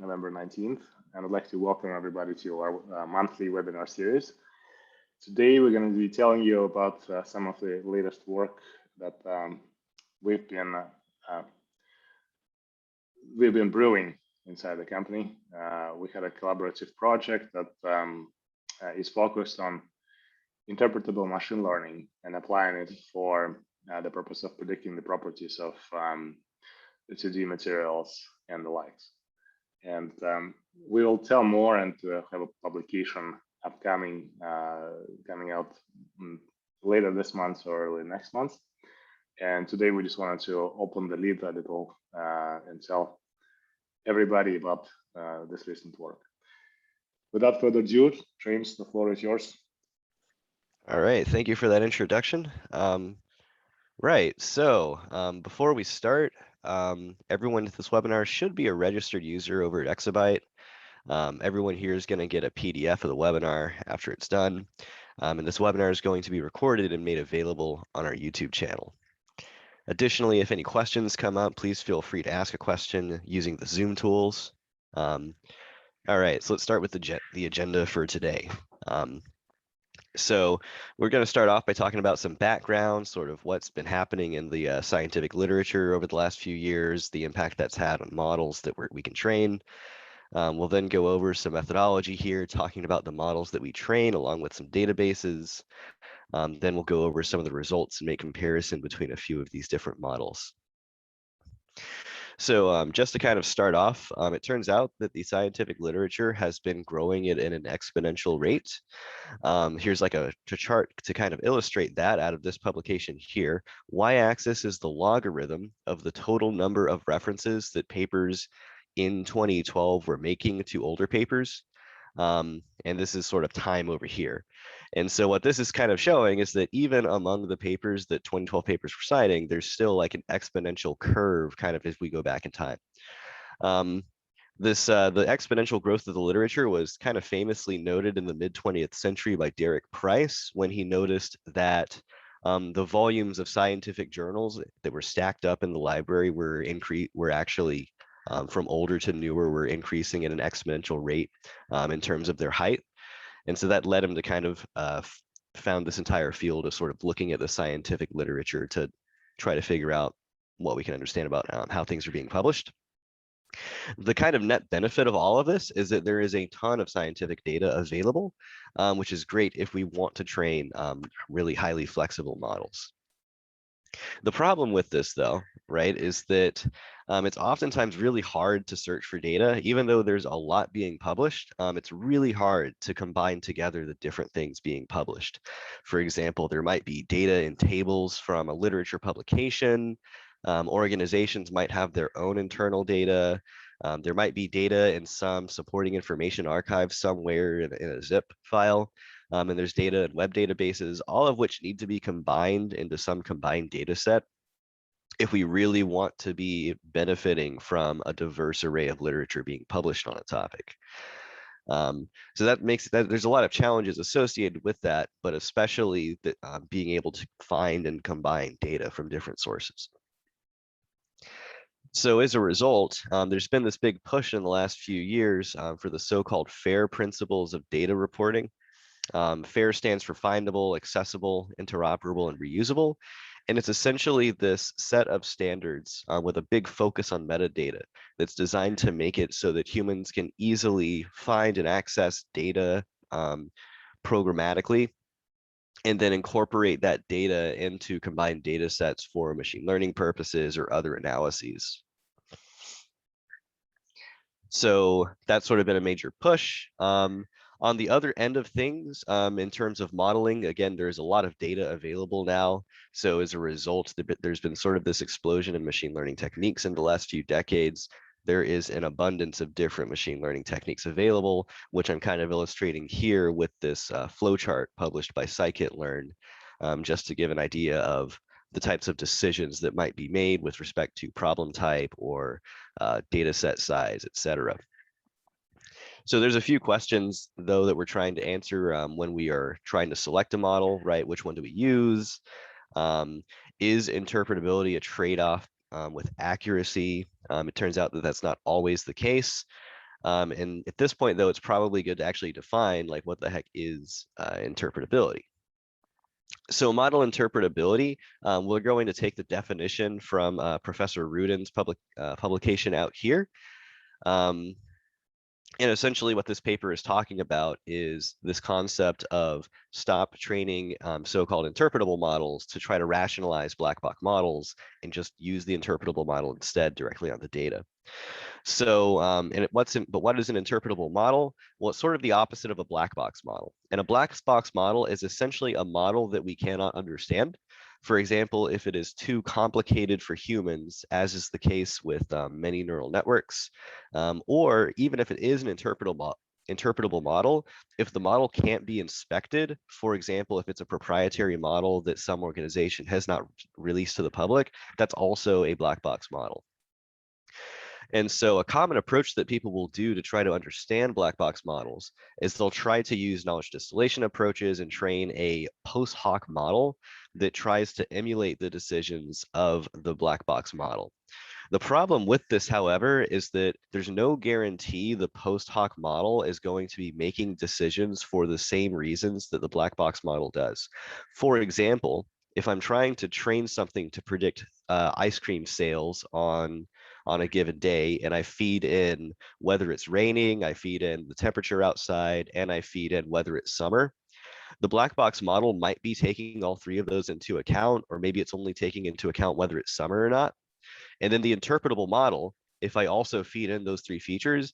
November 19th, and I'd like to welcome everybody to our monthly webinar series. Today, we're going to be telling you about some of the latest work that we've been brewing inside the company. We had a collaborative project that is focused on interpretable machine learning and applying it for the purpose of predicting the properties of the 2D materials and the likes. And we will tell more and have a publication upcoming, coming out later this month or early next month. And today we just wanted to open the lead a little and tell everybody about this recent work. Without further ado, James, the floor is yours. All right, thank you for that introduction. Right, so before we start, everyone at this webinar should be a registered user over at Exabyte. Everyone here is going to get a PDF of the webinar after it's done. And this webinar is going to be recorded and made available on our YouTube channel. Additionally, if any questions come up, please feel free to ask a question using the Zoom tools. All right, so let's start with the agenda for today. So we're going to start off by talking about some background, sort of what's been happening in the scientific literature over the last few years, the impact that's had on models that we can train. We'll then go over some methodology here, talking about the models that we train along with some databases. Then we'll go over some of the results and make comparison between a few of these different models. So just to kind of start off, it turns out that the scientific literature has been growing at an exponential rate. Here's like a chart to kind of illustrate that out of this publication here. Y-axis is the logarithm of the total number of references that papers in 2012 were making to older papers. And this is sort of time over here. And so what this is kind of showing is that even among the papers that 2012 papers were citing, there's still like an exponential curve kind of as we go back in time. The exponential growth of the literature was kind of famously noted in the mid-20th century by Derek Price when he noticed that the volumes of scientific journals that were stacked up in the library were actually from older to newer were increasing at an exponential rate in terms of their height. And so that led him to kind of found this entire field of sort of looking at the scientific literature to try to figure out what we can understand about how things are being published. The kind of net benefit of all of this is that there is a ton of scientific data available, which is great if we want to train really highly flexible models. The problem with this, though, right, is that it's oftentimes really hard to search for data. Even though there's a lot being published, it's really hard to combine together the different things being published. For example, there might be data in tables from a literature publication. Organizations might have their own internal data. There might be data in some supporting information archive somewhere in a zip file. And there's data in web databases, all of which need to be combined into some combined data set if we really want to be benefiting from a diverse array of literature being published on a topic. So that makes that there's a lot of challenges associated with that, but especially that, being able to find and combine data from different sources. So as a result, there's been this big push in the last few years for the so-called FAIR principles of data reporting. FAIR stands for findable, accessible, interoperable, and reusable. And it's essentially this set of standards with a big focus on metadata that's designed to make it so that humans can easily find and access data programmatically, and then incorporate that data into combined data sets for machine learning purposes or other analyses. So that's sort of been a major push. On the other end of things, in terms of modeling, again, there's a lot of data available now. So as a result, there's been sort of this explosion in machine learning techniques in the last few decades. There is an abundance of different machine learning techniques available, which I'm kind of illustrating here with this flowchart published by scikit-learn, just to give an idea of the types of decisions that might be made with respect to problem type or data set size, et cetera. So there's a few questions, though, that we're trying to answer when we are trying to select a model, right? Which one do we use? Is interpretability a trade-off with accuracy? It turns out that that's not always the case. And at this point, though, it's probably good to actually define like what the heck is interpretability. So model interpretability, we're going to take the definition from Professor Rudin's publication out here. And essentially what this paper is talking about is this concept of stop training so-called interpretable models to try to rationalize black box models and just use the interpretable model instead directly on the data. So, but what is an interpretable model? Well, it's sort of the opposite of a black box model. And a black box model is essentially a model that we cannot understand. For example, if it is too complicated for humans, as is the case with many neural networks, or even if it is an interpretable model, if the model can't be inspected, for example, if it's a proprietary model that some organization has not released to the public, that's also a black box model. And so a common approach that people will do to try to understand black box models is they'll try to use knowledge distillation approaches and train a post hoc model that tries to emulate the decisions of the black box model. The problem with this, however, is that there's no guarantee the post hoc model is going to be making decisions for the same reasons that the black box model does. For example, if I'm trying to train something to predict ice cream sales on a given day, and I feed in whether it's raining, I feed in the temperature outside, and I feed in whether it's summer, the black box model might be taking all three of those into account, or maybe it's only taking into account whether it's summer or not. And then the interpretable model, if I also feed in those three features,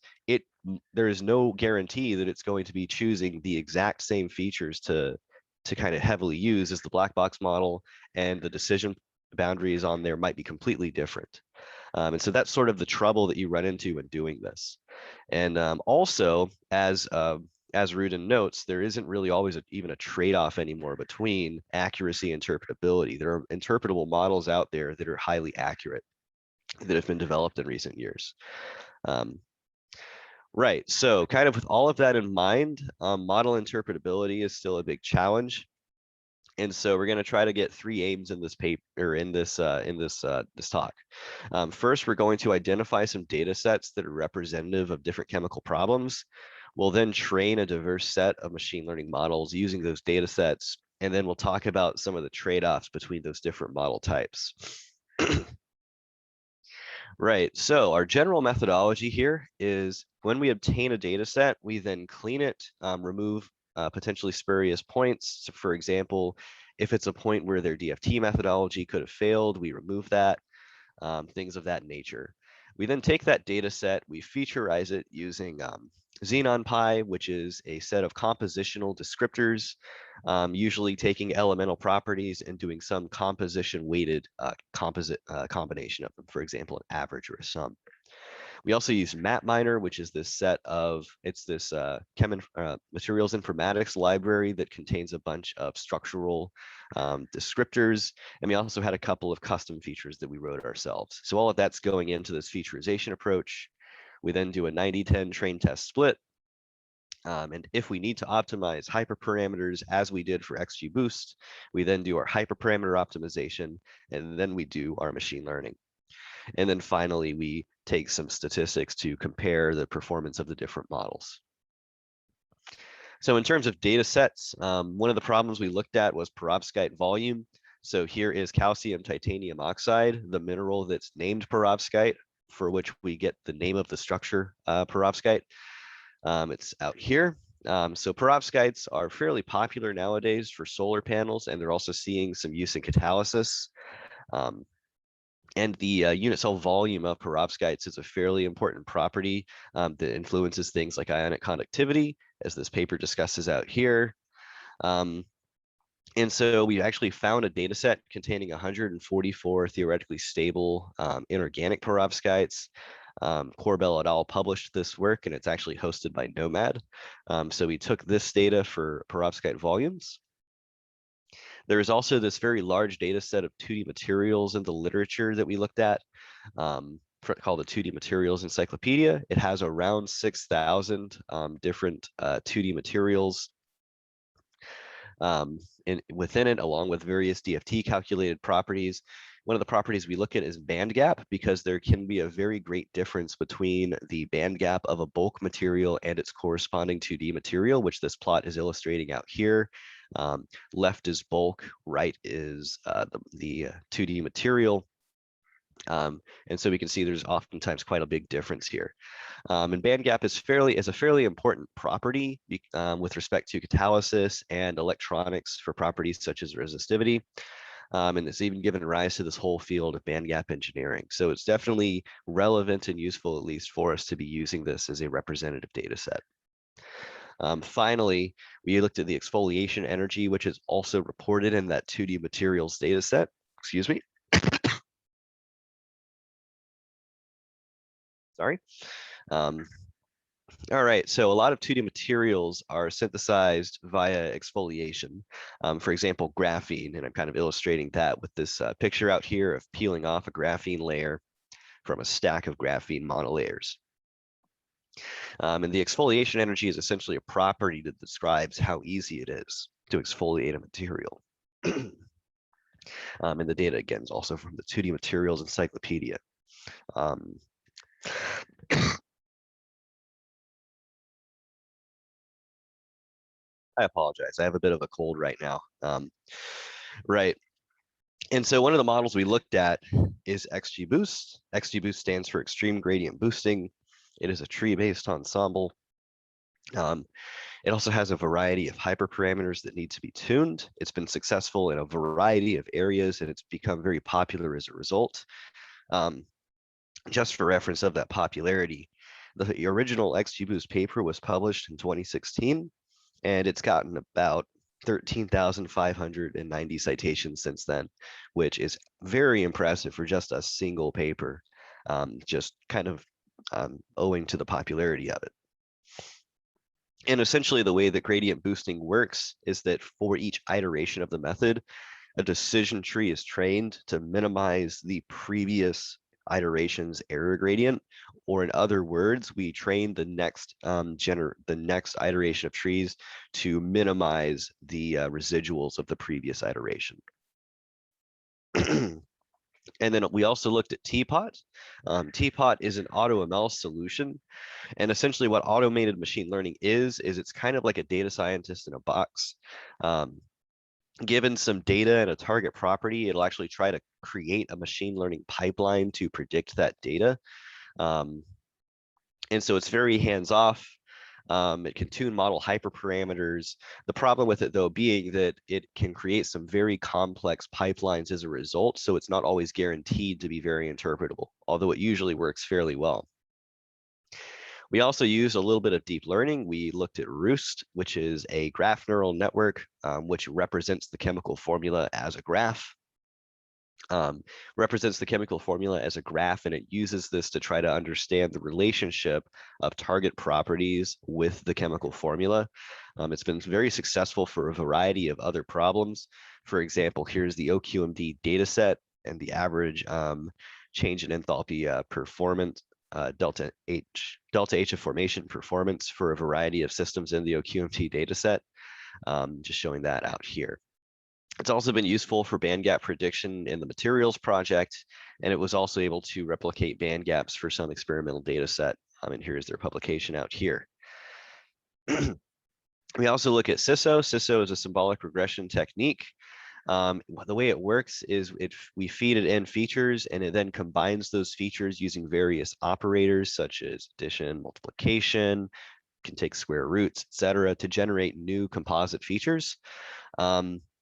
there is no guarantee that it's going to be choosing the exact same features to kind of heavily use as the black box model, and the decision boundaries on there might be completely different. And so that's sort of the trouble that you run into when doing this. And also, as Rudin notes, there isn't really always even a trade-off anymore between accuracy and interpretability. There are interpretable models out there that are highly accurate that have been developed in recent years. Right, so kind of with all of that in mind, model interpretability is still a big challenge. And so we're going to try to get three aims in this paper, or in this talk. First, we're going to identify some data sets that are representative of different chemical problems. We'll then train a diverse set of machine learning models using those data sets, and then we'll talk about some of the trade-offs between those different model types. Right, so our general methodology here is when we obtain a data set, we then clean it, remove potentially spurious points. So for example, if it's a point where their DFT methodology could have failed, we remove that, things of that nature. We then take that data set, we featureize it using XenonPy, which is a set of compositional descriptors, usually taking elemental properties and doing some composition weighted composite combination of them, for example, an average or a sum. We also use MapMiner, which is this set of, it's this materials informatics library that contains a bunch of structural descriptors. And we also had a couple of custom features that we wrote ourselves. So all of that's going into this featurization approach. We then do a 90-10 train test split. And if we need to optimize hyperparameters, as we did for XGBoost, we then do our hyperparameter optimization, and then we do our machine learning. And then finally, we take some statistics to compare the performance of the different models. So in terms of data sets, one of the problems we looked at was perovskite volume. So here is calcium titanium oxide, the mineral that's named perovskite, for which we get the name of the structure, perovskite. It's out here. So perovskites are fairly popular nowadays for solar panels, and they're also seeing some use in catalysis. And the unit cell volume of perovskites is a fairly important property that influences things like ionic conductivity, as this paper discusses out here. And so we actually found a data set containing 144 theoretically stable inorganic perovskites. Corbell et al. Published this work, and it's actually hosted by Nomad. So we took this data for perovskite volumes. There is also this very large data set of 2D materials in the literature that we looked at, called the 2D Materials Encyclopedia. It has around 6,000 different 2D materials within it, along with various DFT calculated properties. One of the properties we look at is bandgap, because there can be a very great difference between the bandgap of a bulk material and its corresponding 2D material, which this plot is illustrating out here. Left is bulk, right is the 2D material. And so we can see there's oftentimes quite a big difference here. And bandgap is a fairly important property with respect to catalysis and electronics for properties such as resistivity. And it's even given rise to this whole field of bandgap engineering. So it's definitely relevant and useful, at least for us, to be using this as a representative data set. Finally, we looked at the exfoliation energy, which is also reported in that 2D materials data set. Excuse me. Sorry. All right, so a lot of 2D materials are synthesized via exfoliation. For example, graphene, and I'm kind of illustrating that with this picture out here of peeling off a graphene layer from a stack of graphene monolayers. And the exfoliation energy is essentially a property that describes how easy it is to exfoliate a material. And the data, again, is also from the 2D Materials Encyclopedia. I apologize. I have a bit of a cold right now. Right. And so one of the models we looked at is XGBoost. XGBoost stands for Extreme Gradient Boosting. It is a tree-based ensemble. It also has a variety of hyperparameters that need to be tuned. It's been successful in a variety of areas, and it's become very popular as a result. Just for reference of that popularity, the original XGBoost paper was published in 2016, and it's gotten about 13,590 citations since then, which is very impressive for just a single paper, just kind of owing to the popularity of it. And essentially the way that gradient boosting works is that for each iteration of the method, a decision tree is trained to minimize the previous iteration's error gradient, or in other words, we train the next iteration of trees to minimize the residuals of the previous iteration. And then we also looked at TPOT. TPOT is an AutoML solution. And essentially what automated machine learning is it's kind of like a data scientist in a box. Given some data and a target property, it'll actually try to create a machine learning pipeline to predict that data. And so it's very hands-off. It can tune model hyperparameters. The problem with it, though, being that it can create some very complex pipelines as a result, so it's not always guaranteed to be very interpretable, although it usually works fairly well. We also used a little bit of deep learning. We looked at Roost, which is a graph neural network, which represents the chemical formula as a graph. Represents the chemical formula as a graph, and it uses this to try to understand the relationship of target properties with the chemical formula. It's been very successful for a variety of other problems. For example, here's the OQMD data set and the average change in enthalpy performance, delta H of formation performance for a variety of systems in the OQMD data set. Just showing that out here. It's also been useful for bandgap prediction in the materials project, and it was also able to replicate bandgaps for some experimental data set. And here's their publication out here. We also look at SISSO. SISSO is a symbolic regression technique. The way it works is we feed it in features, and it then combines those features using various operators such as addition, multiplication, can take square roots, etc., to generate new composite features.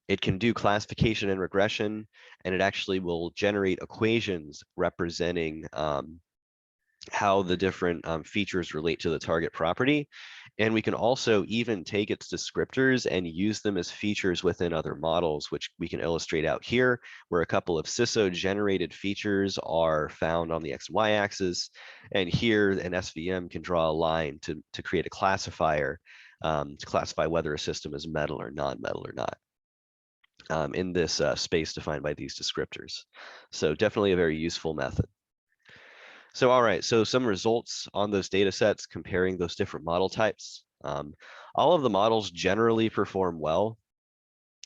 It can do classification and regression, and it actually will generate equations representing how the different features relate to the target property. And we can also even take its descriptors and use them as features within other models, which we can illustrate out here, where a couple of SISSO generated features are found on the XY axis. And here an SVM can draw a line to create a classifier to classify whether a system is metal or non-metal or not. In this space defined by these descriptors. So definitely a very useful method. So all right, so some results on those data sets comparing those different model types. All of the models generally perform well.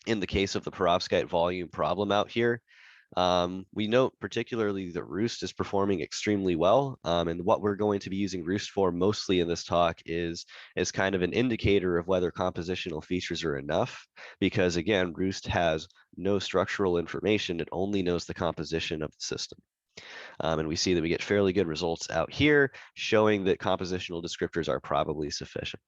In the case of the perovskite volume problem out here, We note particularly that Roost is performing extremely well. And what we're going to be using Roost for mostly in this talk is kind of an indicator of whether compositional features are enough, because again, Roost has no structural information. It only knows the composition of the system. And we see that we get fairly good results out here, showing that compositional descriptors are probably sufficient.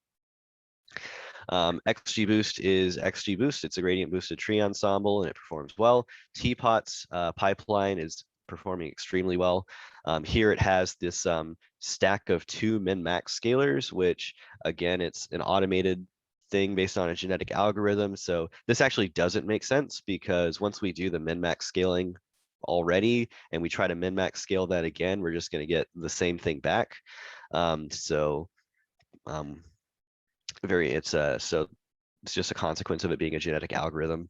XGBoost is XGBoost. It's a gradient boosted tree ensemble and it performs well. TPOT's pipeline is performing extremely well. Here it has this stack of 2 min-max scalars, which again, it's an automated thing based on a genetic algorithm. So this actually doesn't make sense because once we do the min-max scaling already and we try to min-max scale that again, we're just going to get the same thing back. So it's just a consequence of it being a genetic algorithm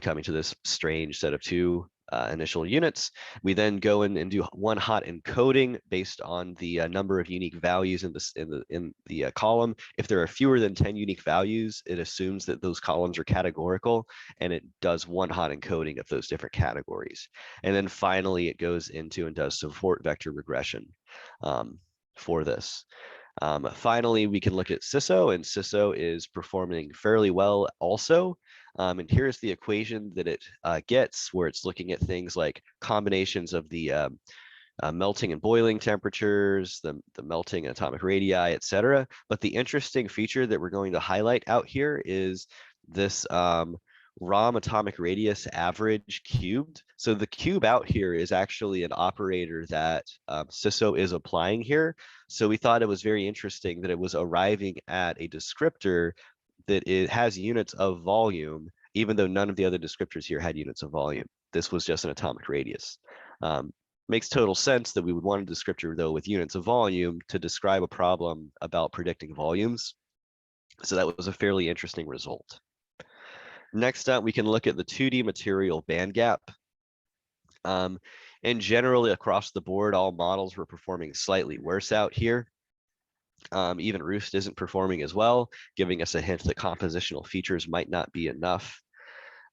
coming to this strange set of 2 initial units. We then go in and do one hot encoding based on the number of unique values in the column. If there are fewer than 10 unique values, it assumes that those columns are categorical, and it does one hot encoding of those different categories. And then finally, it goes into and does support vector regression for this. Finally, we can look at SISSO, and SISSO is performing fairly well also. And here's the equation that it gets, where it's looking at things like combinations of the melting and boiling temperatures, the melting and atomic radii, etc. But the interesting feature that we're going to highlight out here is this ROM atomic radius average cubed. So the cube out here is actually an operator that SISSO is applying here. So we thought it was very interesting that it was arriving at a descriptor that it has units of volume, even though none of the other descriptors here had units of volume. This was just an atomic radius. Makes total sense that we would want a descriptor though with units of volume to describe a problem about predicting volumes. So that was a fairly interesting result. Next up, we can look at the 2D material bandgap. And generally across the board, all models were performing slightly worse out here. Even Roost isn't performing as well, giving us a hint that compositional features might not be enough.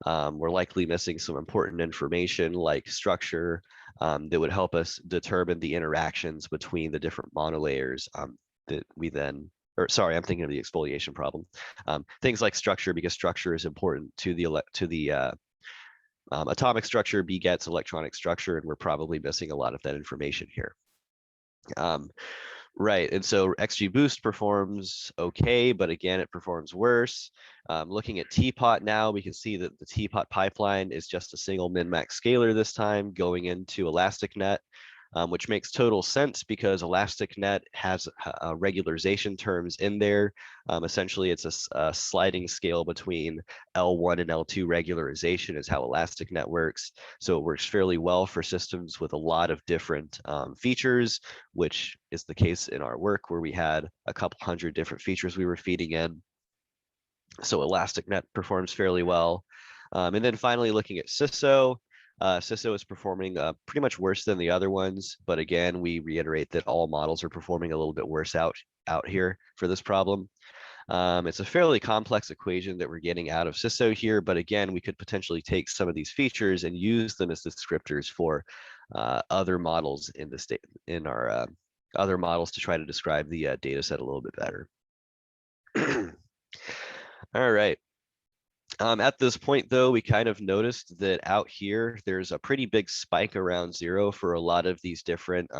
We're likely missing some important information like structure that would help us determine the interactions between the different monolayers that we then, or sorry, I'm thinking of the exfoliation problem. Things like structure, because structure is important to the atomic structure begets electronic structure, and we're probably missing a lot of that information here. Right, and so XGBoost performs okay, but again, it performs worse. Looking at TPOT now, we can see that the TPOT pipeline is just a single min-max scalar this time going into ElasticNet, which makes total sense because ElasticNet has regularization terms in there. Essentially, it's a sliding scale between L1 and L2 regularization is how ElasticNet works. So it works fairly well for systems with a lot of different features, which is the case in our work where we had a couple hundred different features we were feeding in. So ElasticNet performs fairly well. And then finally, looking at SISSO, SISSO is performing pretty much worse than the other ones, but again, we reiterate that all models are performing a little bit worse out here for this problem. It's a fairly complex equation that we're getting out of SISSO here, but again, we could potentially take some of these features and use them as descriptors for other models in our other models to try to describe the data set a little bit better. All right. At this point, though, we kind of noticed that out here, there's a pretty big spike around 0 for a lot of these different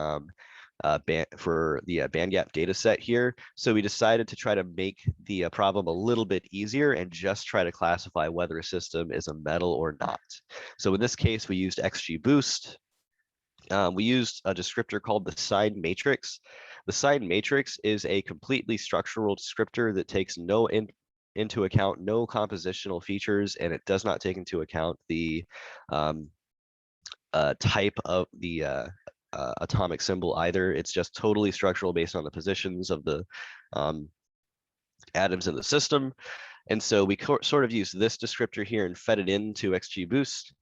Bandgap data set here. So we decided to try to make the problem a little bit easier and just try to classify whether a system is a metal or not. So in this case, we used XGBoost. We used a descriptor called the side matrix. The side matrix is a completely structural descriptor that takes into account no compositional features, and it does not take into account the type of the atomic symbol either. It's just totally structural based on the positions of the atoms in the system. And so we sort of used this descriptor here and fed it into XGBoost,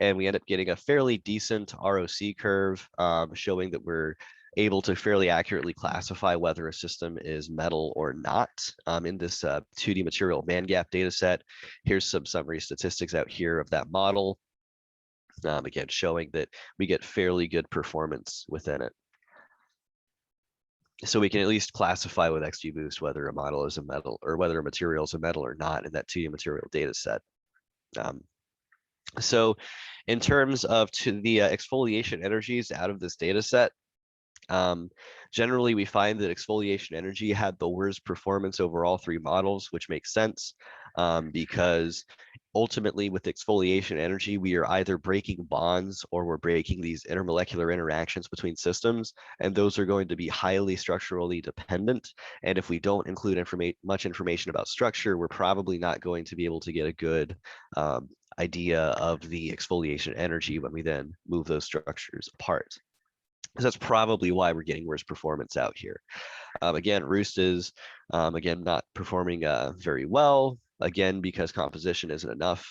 and we end up getting a fairly decent ROC curve showing that we're able to fairly accurately classify whether a system is metal or not in this 2D material bandgap data set. Here's some summary statistics out here of that model. Again, showing that we get fairly good performance within it. So we can at least classify with XGBoost whether a model is a metal or whether a material is a metal or not in that 2D material data set. So in terms of the exfoliation energies out of this data set, generally we find that exfoliation energy had the worst performance over all three models, which makes sense because ultimately with exfoliation energy, we are either breaking bonds or we're breaking these intermolecular interactions between systems, and those are going to be highly structurally dependent. And if we don't include much information about structure, we're probably not going to be able to get a good idea of the exfoliation energy when we then move those structures apart. So that's probably why we're getting worse performance out here. Again, Roost is, again, not performing very well, again, because composition isn't enough.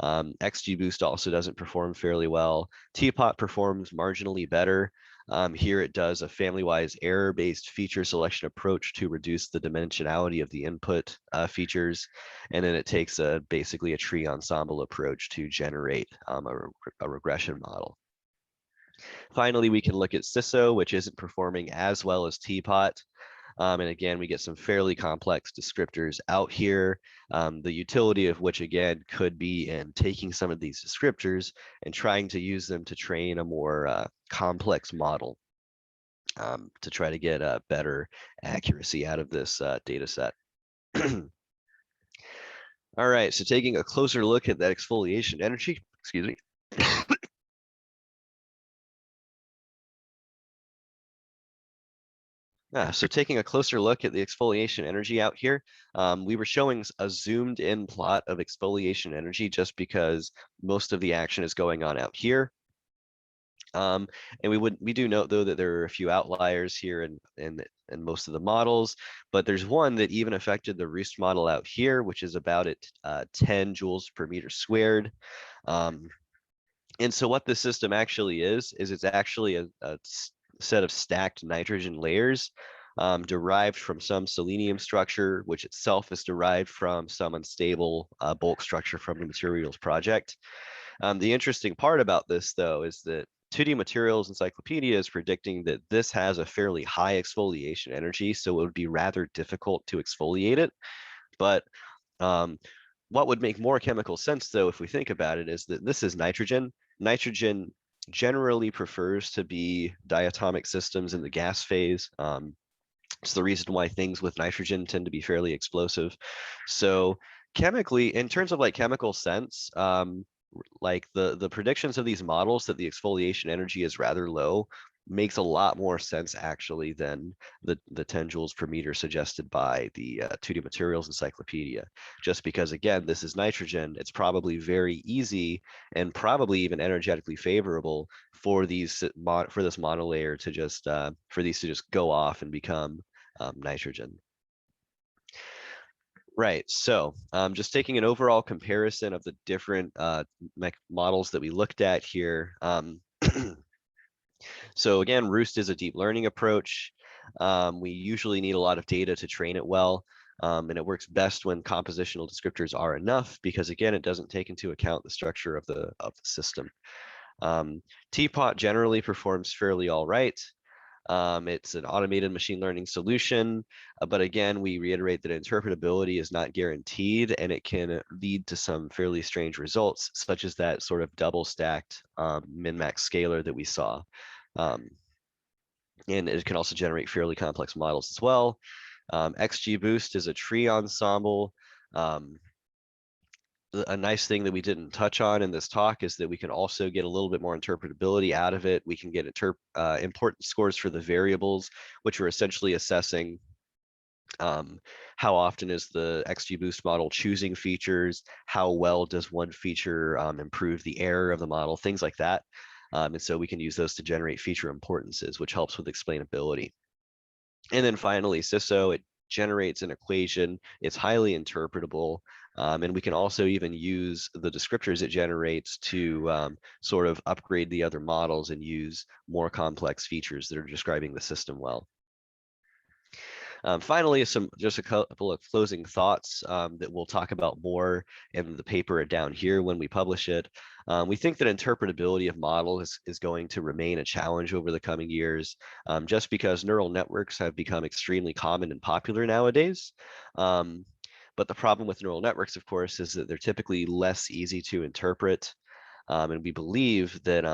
XGBoost also doesn't perform fairly well. TPOT performs marginally better. Here it does a family-wise error-based feature selection approach to reduce the dimensionality of the input features. And then it takes basically a tree ensemble approach to generate a regression model. Finally, we can look at SISSO, which isn't performing as well as TPOT. And again, we get some fairly complex descriptors out here, the utility of which, again, could be in taking some of these descriptors and trying to use them to train a more complex model to try to get a better accuracy out of this data set. All right, so taking a closer look at that exfoliation energy, excuse me. So taking a closer look at the exfoliation energy out here, we were showing a zoomed in plot of exfoliation energy just because most of the action is going on out here. And we do note though that there are a few outliers here in most of the models, but there's one that even affected the Roost model out here, which is about at 10 joules per meter squared. And so what this system actually is it's actually a set of stacked nitrogen layers derived from some selenium structure, which itself is derived from some unstable bulk structure from the materials project. The interesting part about this, though, is that 2D Materials Encyclopedia is predicting that this has a fairly high exfoliation energy, so it would be rather difficult to exfoliate it. But what would make more chemical sense, though, if we think about it, is that this is nitrogen. Nitrogen generally prefers to be diatomic systems in the gas phase. It's the reason why things with nitrogen tend to be fairly explosive. So chemically, in terms of like chemical sense, like the predictions of these models that the exfoliation energy is rather low makes a lot more sense actually than the 10 joules per meter suggested by the 2D Materials Encyclopedia. Just because, again, this is nitrogen, it's probably very easy and probably even energetically favorable for these for this monolayer to just for these to just go off and become nitrogen. Right, so just taking an overall comparison of the different models that we looked at here. So again, Roost is a deep learning approach. We usually need a lot of data to train it well, and it works best when compositional descriptors are enough because, again, it doesn't take into account the structure of the system. TPOT generally performs fairly all right. It's an automated machine learning solution, but again, we reiterate that interpretability is not guaranteed and it can lead to some fairly strange results, such as that sort of double stacked min-max scalar that we saw. And it can also generate fairly complex models as well. XGBoost is a tree ensemble. A nice thing that we didn't touch on in this talk is that we can also get a little bit more interpretability out of it. We can get important scores for the variables, which are essentially assessing how often is the XGBoost model choosing features, how well does one feature improve the error of the model, things like that. And so we can use those to generate feature importances, which helps with explainability. And then finally, SISSO, it generates an equation. It's highly interpretable. And we can also even use the descriptors it generates to sort of upgrade the other models and use more complex features that are describing the system well. Finally, just a couple of closing thoughts that we'll talk about more in the paper down here when we publish it. We think that interpretability of models is going to remain a challenge over the coming years, just because neural networks have become extremely common and popular nowadays. But the problem with neural networks, of course, is that they're typically less easy to interpret. And we believe that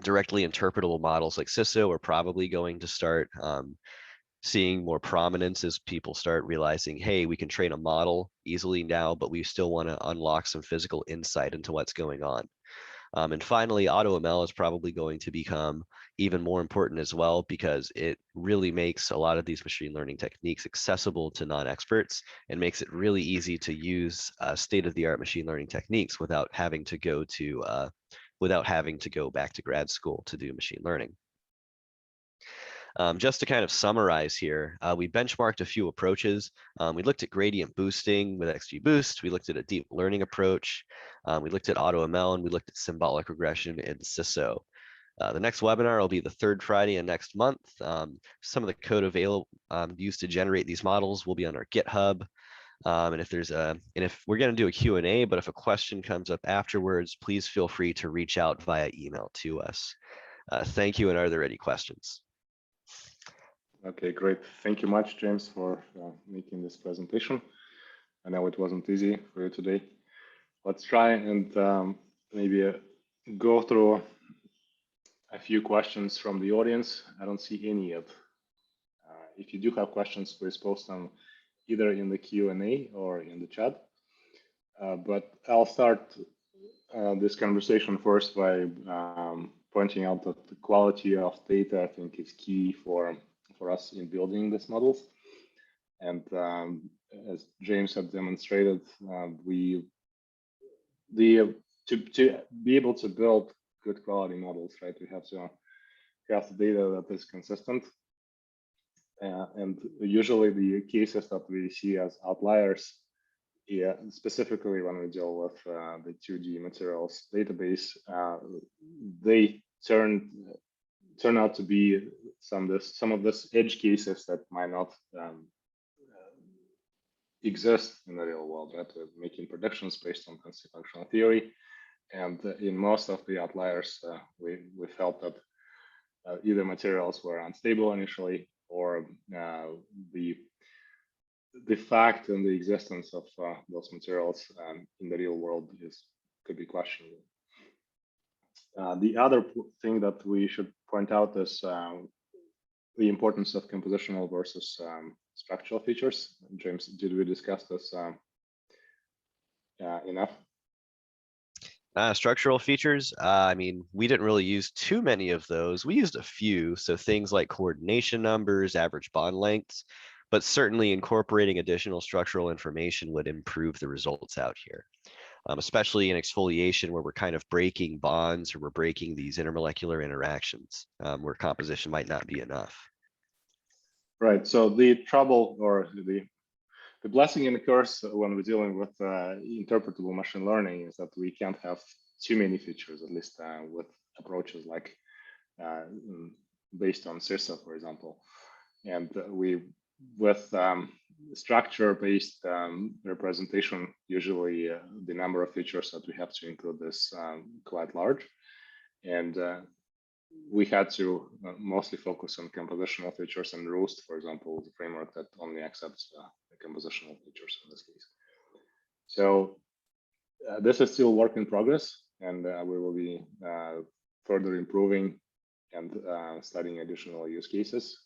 directly interpretable models like SISSO are probably going to start seeing more prominence as people start realizing, hey, we can train a model easily now, but we still want to unlock some physical insight into what's going on. And finally, AutoML is probably going to become even more important as well, because it really makes a lot of these machine learning techniques accessible to non-experts and makes it really easy to use state-of-the-art machine learning techniques without having to go back to grad school to do machine learning. Just to kind of summarize here, we benchmarked a few approaches. We looked at gradient boosting with XGBoost. We looked at a deep learning approach. We looked at AutoML, and we looked at symbolic regression in SISSO. The next webinar will be the third Friday of next month. Some of the code available used to generate these models will be on our GitHub. And if we're going to do a Q&A, but if a question comes up afterwards, please feel free to reach out via email to us. Thank you. And are there any questions? Okay, great. Thank you much, James, for making this presentation. I know it wasn't easy for you today. Let's try and maybe go through a few questions from the audience. I don't see any yet. If you do have questions, please post them either in the Q&A or in the chat. But I'll start this conversation first by pointing out that the quality of data, I think, is key for us in building these models. And as James had demonstrated, to be able to build good quality models, right, we have to have the data that is consistent. And usually the cases that we see as outliers, specifically when we deal with the 2D materials database, they turn out to be some of this edge cases that might not exist in the real world, right? We're making predictions based on functional theory, and in most of the outliers, we felt that either materials were unstable initially, or the fact and the existence of those materials in the real world could be questionable. The other thing that we should point out is the importance of compositional versus structural features. James, did we discuss this enough? Structural features, I mean, we didn't really use too many of those. We used a few, so things like coordination numbers, average bond lengths, but certainly incorporating additional structural information would improve the results out here. Especially in exfoliation, where we're kind of breaking bonds or we're breaking these intermolecular interactions, where composition might not be enough. Right. So the trouble, or the blessing and the curse when we're dealing with interpretable machine learning, is that we can't have too many features, at least with approaches like based on SISSO, for example. And with structure-based representation, usually the number of features that we have to include is quite large. And we had to mostly focus on compositional features, and Roost, for example, is a framework that only accepts the compositional features in this case. So this is still work in progress, and we will be further improving and studying additional use cases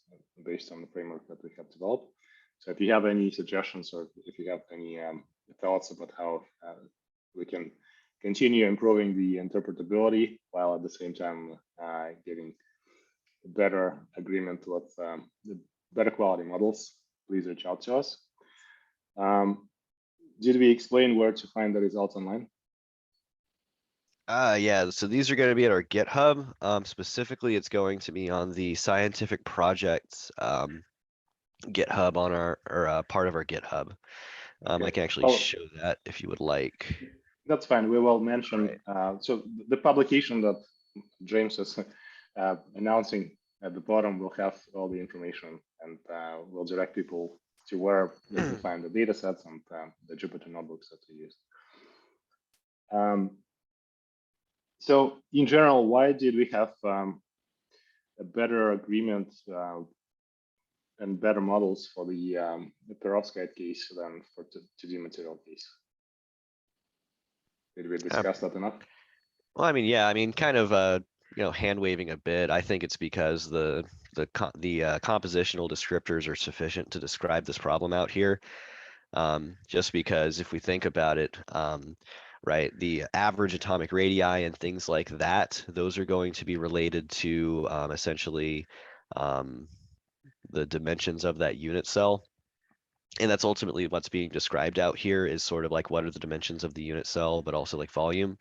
based on the framework that we have developed. So if you have any suggestions, or if you have any thoughts about how we can continue improving the interpretability while at the same time getting better agreement with the better quality models, please reach out to us. Did we explain where to find the results online? Yeah, so these are going to be at our GitHub. Specifically, it's going to be on the scientific projects GitHub on our part of our GitHub. Okay. I can actually show that if you would like. That's fine. We will mention. Right. So the publication that James is announcing at the bottom will have all the information, and will direct people to where they can find the data sets and the Jupyter notebooks that we use. So in general, why did we have a better agreement and better models for the perovskite case than for 2D material case? Did we discuss that enough? Well, I mean, yeah, I mean, kind of, hand waving a bit. I think it's because the compositional descriptors are sufficient to describe this problem out here. Just because if we think about it, right, the average atomic radii and things like that, those are going to be related to essentially the dimensions of that unit cell. And that's ultimately what's being described out here is sort of like what are the dimensions of the unit cell, but also like volume.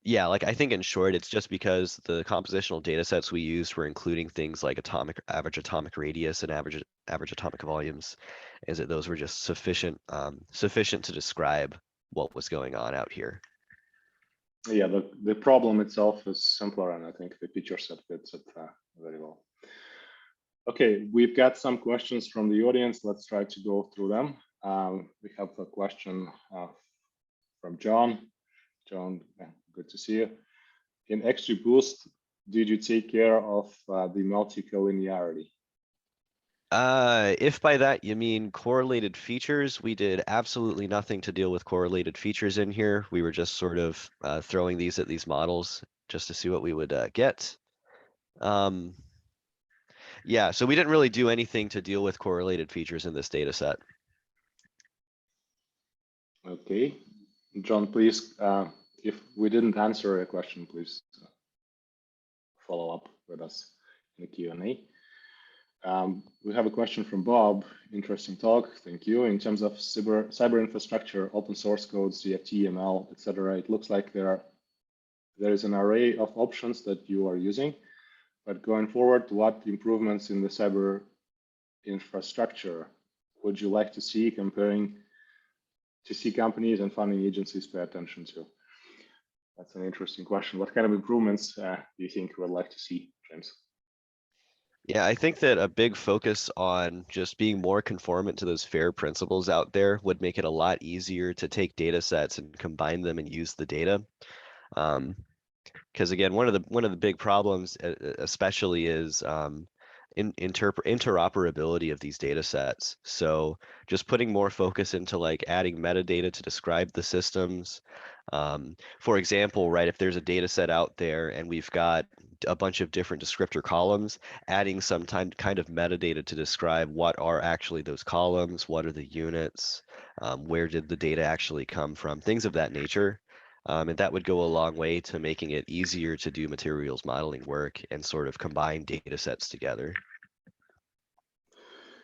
Yeah, like I think in short, it's just because the compositional data sets we used were including things like average atomic radius and average atomic volumes, is that those were just sufficient to describe what was going on out here. Yeah, the problem itself is simpler, and I think the feature set fits it very well. Okay, we've got some questions from the audience. Let's try to go through them. We have a question from John. John, good to see you. In XGBoost, did you take care of the multi-collinearity? If by that you mean correlated features, we did absolutely nothing to deal with correlated features in here. We were just sort of throwing these at these models just to see what we would get. Yeah, so we didn't really do anything to deal with correlated features in this data set. Okay, John, please, if we didn't answer a question, please follow up with us in the Q&A. We have a question from Bob. Interesting talk. Thank you. In terms of cyber infrastructure, open source codes, GFT, ML, etc., it looks like there is an array of options that you are using. But going forward, what improvements in the cyber infrastructure would you like to see companies and funding agencies pay attention to? That's an interesting question. What kind of improvements do you think you would like to see, James? Yeah, I think that a big focus on just being more conformant to those FAIR principles out there would make it a lot easier to take data sets and combine them and use the data. Because again, one of the big problems, especially, is interoperability of these data sets. So just putting more focus into like adding metadata to describe the systems. For example, right, if there's a data set out there and we've got a bunch of different descriptor columns, adding some kind of metadata to describe what are actually those columns, what are the units, where did the data actually come from, things of that nature. And that would go a long way to making it easier to do materials modeling work and sort of combine data sets together.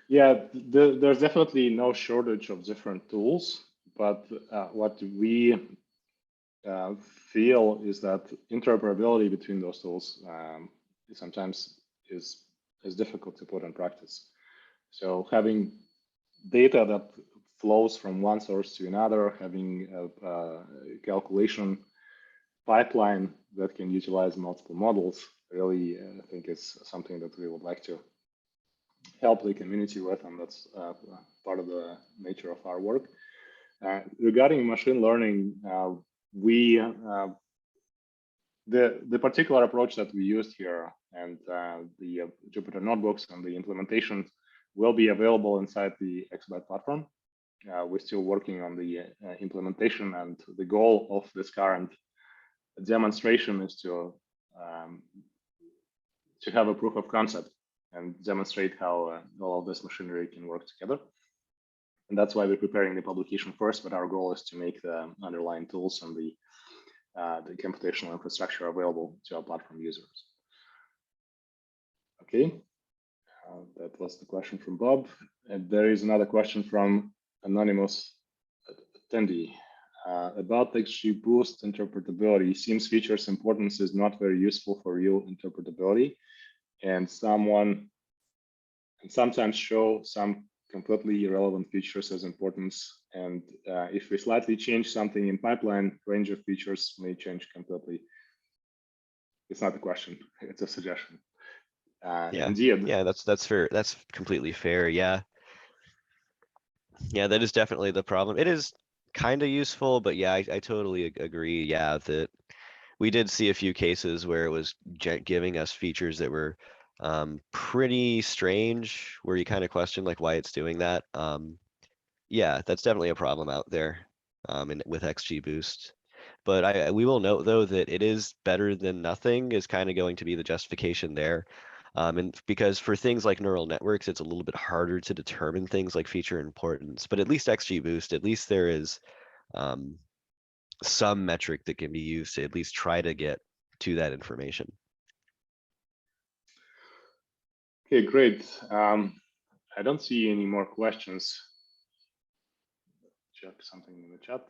Yeah, there's definitely no shortage of different tools, but what we feel is that interoperability between those tools sometimes is difficult to put in practice. So having data that flows from one source to another, having a calculation pipeline that can utilize multiple models, really, I think is something that we would like to help the community with, and that's part of the nature of our work. Regarding machine learning, the particular approach that we used here and the Jupyter notebooks and the implementation will be available inside the exabyte platform. We're still working on the implementation, and the goal of this current demonstration is to have a proof of concept and demonstrate how all of this machinery can work together. And that's why we're preparing the publication first, but our goal is to make the underlying tools and the computational infrastructure available to our platform users. Okay, that was the question from Bob. And there is another question from anonymous attendee about XGBoost interpretability. Seems features importance is not very useful for real interpretability, and sometimes show some completely irrelevant features as importance. And if we slightly change something in pipeline, range of features may change completely. It's not a question, it's a suggestion. Yeah, Indeed. yeah, that's fair. That's completely fair. Yeah. Yeah, that is definitely the problem. It is kind of useful, but yeah, I totally agree. Yeah, that we did see a few cases where it was giving us features that were pretty strange, where you kind of question like why it's doing that. Yeah, that's definitely a problem out there with XGBoost. But we will note though that it is better than nothing is kind of going to be the justification there. And because for things like neural networks, it's a little bit harder to determine things like feature importance. But at least XGBoost, at least there is some metric that can be used to at least try to get to that information. Okay, great. I don't see any more questions. Check something in the chat.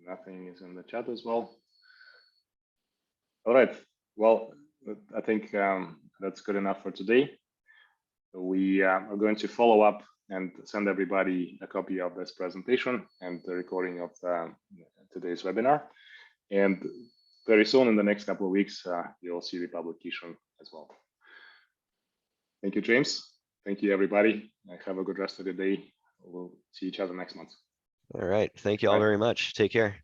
Nothing is in the chat as well. All right. Well, I think that's good enough for today. We are going to follow up and send everybody a copy of this presentation and the recording of today's webinar. And very soon, in the next couple of weeks, you'll see the publication as well. Thank you, James. Thank you, everybody. Have a good rest of the day. We'll see each other next month. All right. Thank you all Bye. very much. Take care.